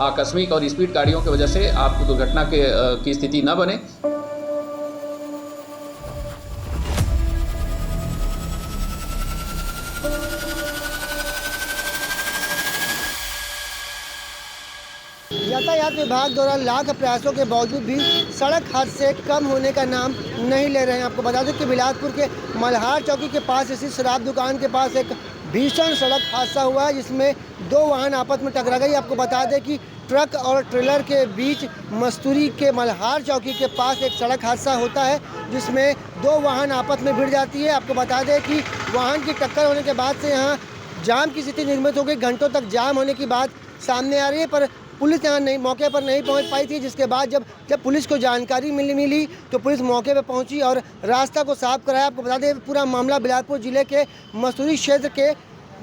आकस्मिक और स्पीड गाड़ियों की वजह से आपको दुर्घटना की स्थिति न बने। यातायात विभाग द्वारा लाख प्रयासों के बावजूद भी सड़क हादसे कम होने का नाम नहीं ले रहे हैं। आपको बता दें कि बिलासपुर के मल्हार चौकी के पास स्थित शराब दुकान के पास एक भीषण सड़क हादसा हुआ है, जिसमें दो वाहन आपस में टकरा गई। आपको बता दें कि ट्रक और ट्रेलर के बीच मस्तूरी के मल्हार चौकी के पास एक सड़क हादसा होता है, जिसमें दो वाहन आपस में भिड़ जाती है। आपको बता दें कि वाहन की टक्कर होने के बाद से यहाँ जाम की स्थिति निर्मित हो गई। घंटों तक जाम होने की बात सामने आ रही है, पर पुलिस यहाँ नहीं मौके पर नहीं पहुँच पाई थी, जिसके बाद जब पुलिस को जानकारी मिली तो पुलिस मौके पर पहुँची और रास्ता को साफ कराया। आपको बता दें पूरा मामला बिलासपुर जिले के मसूरी क्षेत्र के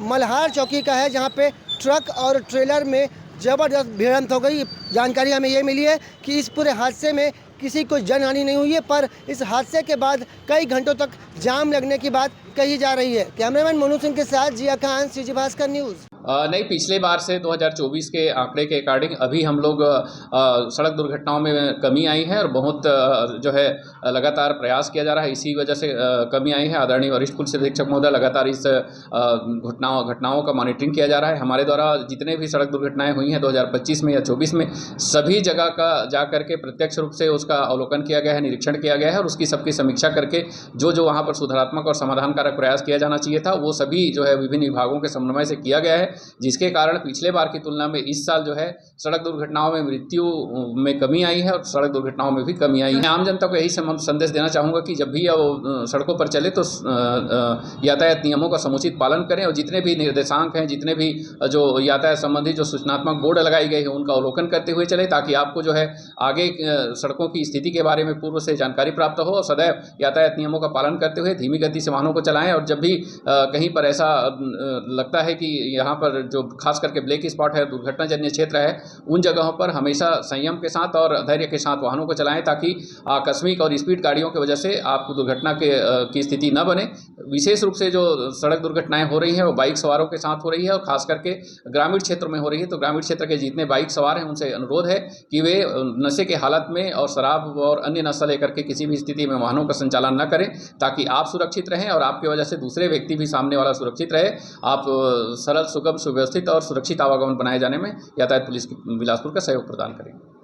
मल्हार चौकी का है, जहाँ पे ट्रक और ट्रेलर में ज़बरदस्त भिड़ंत हो गई। जानकारी हमें ये मिली है कि इस पूरे हादसे में किसी को जनहानि नहीं हुई है, पर इस हादसे के बाद कई घंटों तक जाम लगने की बात कही जा रही है। कैमरामैन मनोज सिंह के साथ जिया खान, सीजी भास्कर न्यूज़। नहीं, पिछले बार से 2024 के आंकड़े के अकॉर्डिंग अभी हम लोग सड़क दुर्घटनाओं में कमी आई है और बहुत जो है लगातार प्रयास किया जा रहा है, इसी वजह से कमी आई है। आदरणीय वरिष्ठ पुलिस अधीक्षक महोदय लगातार इस घटनाओं का मॉनिटरिंग किया जा रहा है। हमारे द्वारा जितने भी सड़क दुर्घटनाएं हुई हैं 2025 में या 24 में, सभी जगह का जा करके प्रत्यक्ष रूप से उसका अवलोकन किया गया है, निरीक्षण किया गया है और उसकी सबकी समीक्षा करके जो वहाँ पर सुधारात्मक और समाधानकारक प्रयास किया जाना चाहिए था, वो सभी जो है विभिन्न विभागों के समन्वय से किया गया है, जिसके कारण पिछले बार की तुलना में इस साल जो है सड़क दुर्घटनाओं में मृत्यु में कमी आई है और सड़क दुर्घटनाओं में भी कमी आई है। आम जनता को यही संदेश देना चाहूँगा कि जब भी वो सड़कों पर चले तो यातायात नियमों का समुचित पालन करें और जितने भी निर्देशांक हैं, जितने भी जो यातायात संबंधी जो सूचनात्मक बोर्ड लगाई गई है, उनका अवलोकन करते हुए चले, ताकि आपको जो है आगे सड़कों की स्थिति के बारे में पूर्व से जानकारी प्राप्त हो और सदैव यातायात नियमों का पालन करते हुए धीमी गति से वाहनों को चलाएं। और जब भी कहीं पर ऐसा लगता है कि यहाँ पर जो खास करके ब्लैक स्पॉट है, दुर्घटनाजन्य क्षेत्र है, उन जगहों पर हमेशा संयम के साथ और धैर्य के साथ वाहनों को चलाएं, ताकि आकस्मिक और स्पीड गाड़ियों की वजह से आपको दुर्घटना की स्थिति न बने। विशेष रूप से जो सड़क दुर्घटनाएं हो रही हैं वो बाइक सवारों के साथ हो रही है और खास करके ग्रामीण क्षेत्रों में हो रही है। तो ग्रामीण क्षेत्र के जितने बाइक सवार हैं उनसे अनुरोध है कि वे नशे के हालत में और शराब और अन्य नशा लेकर के किसी भी स्थिति में वाहनों का संचालन न करें, ताकि आप सुरक्षित रहें और आपकी वजह से दूसरे व्यक्ति भी सामने वाला सुरक्षित रहे। आप सरल, सुगम, सुव्यवस्थित और सुरक्षित आवागमन बनाए जाने में यातायात पुलिस बिलासपुर का सहयोग प्रदान करेंगे।